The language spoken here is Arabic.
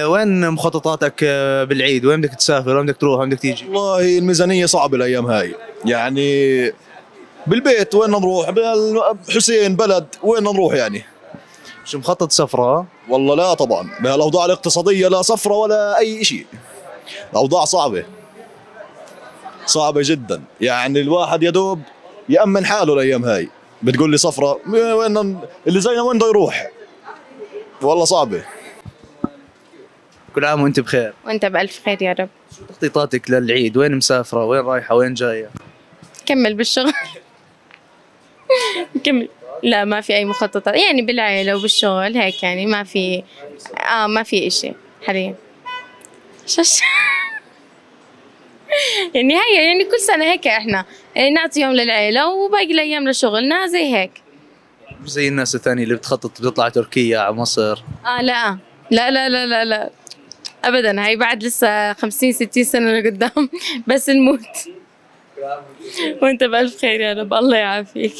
وين مخططاتك بالعيد؟ وين بدك تسافر؟ وين بدك تروح؟ وين بدك تيجي؟ والله الميزانية صعبة الأيام هاي يعني. بالبيت وين نروح؟ حسين بلد وين نروح يعني؟ مش مخطط سفرة؟ والله لا طبعا، بهالأوضاع الاقتصادية لا سفرة ولا أي شيء. الأوضاع صعبة، صعبة جدا يعني. الواحد يدوب يأمن حاله الأيام هاي، بتقول لي سفرة؟ وين اللي زينا وين بده يروح؟ والله صعبة. كل عام وانت بخير. وانت بألف خير يا رب. شو تخطيطاتك للعيد؟ وين مسافرة؟ وين رايحة؟ وين جاية؟ كمل بالشغل. كمل. لا ما في أي مخططات يعني، بالعيلة وبالشغل هيك يعني، ما في إشي حاليا. شش. يعني هي يعني كل سنة هيك احنا يعني نعطي يوم للعيلة وباقي الأيام لشغلنا زي هيك. مش زي الناس الثانية اللي بتخطط بتطلع تركيا على مصر. لا لا لا لا لا لا أبدا، هاي بعد لسه 50-60 سنة لقدام. بس نموت. وانت بألف خير يا رب، الله يعافيك.